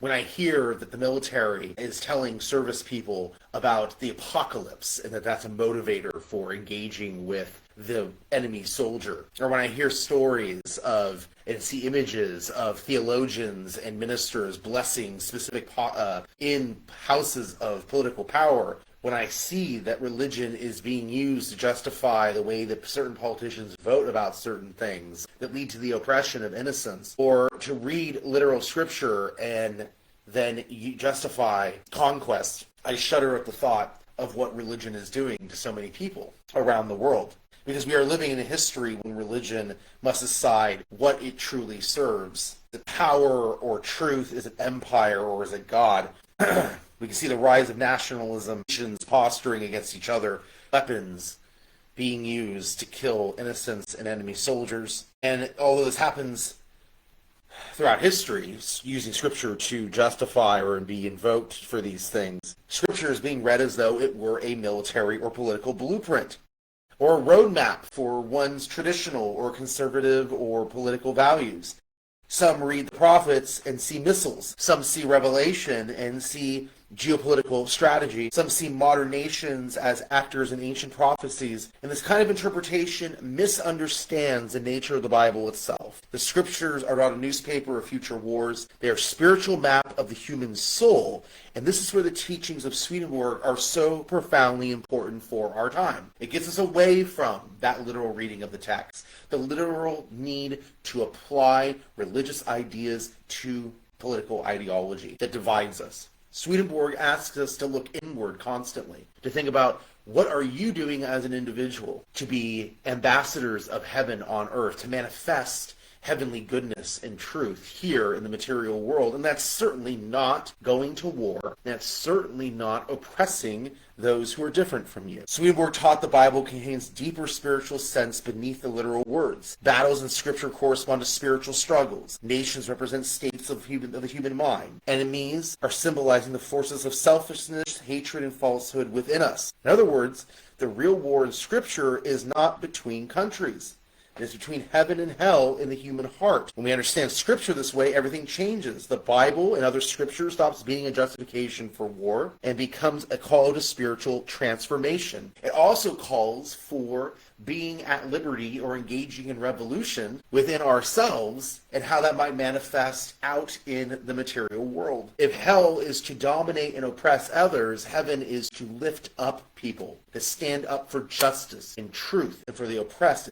When I hear that the military is telling service people about the apocalypse and that that's a motivator for engaging with the enemy soldier, or when I hear stories of and see images of theologians and ministers blessing specific in houses of political power, when I see that religion is being used to justify the way that certain politicians vote about certain things that lead to the oppression of innocents, or to read literal scripture and then you justify conquest, I shudder at the thought of what religion is doing to so many people around the world. Because we are living in a history when religion must decide what it truly serves. Is it power or truth? Is it empire or is it God? We can see the rise of nationalism, nations posturing against each other, weapons being used to kill innocents and enemy soldiers. And although this happens throughout history, using Scripture to justify or be invoked for these things, Scripture is being read as though it were a military or political blueprint, or a roadmap for one's traditional or conservative or political values. Some read the prophets and see missiles. Some see Revelation and see geopolitical strategy. Some see modern nations as actors in ancient prophecies. And this kind of interpretation misunderstands the nature of the Bible itself. The Scriptures are not a newspaper of future wars. They are a spiritual map of the human soul. And this is where the teachings of Swedenborg are so profoundly important for our time. It gets us away from that literal reading of the text, the literal need to apply religious ideas to political ideology that divides us. Swedenborg asks us to look inward constantly, to think about what are you doing as an individual to be ambassadors of heaven on earth, to manifest heavenly goodness and truth here in the material world. And that's certainly not going to war. That's certainly not oppressing those who are different from you. Swedenborg taught the Bible contains deeper spiritual sense beneath the literal words. Battles in Scripture correspond to spiritual struggles. Nations represent states of the human mind. Enemies are symbolizing the forces of selfishness, hatred, and falsehood within us. In other words, the real war in Scripture is not between countries. It is between heaven and hell in the human heart. When we understand Scripture this way, everything changes. The Bible and other Scripture stops being a justification for war and becomes a call to spiritual transformation. It also calls for being at liberty or engaging in revolution within ourselves and how that might manifest out in the material world. If hell is to dominate and oppress others, heaven is to lift up people, to stand up for justice and truth and for the oppressed.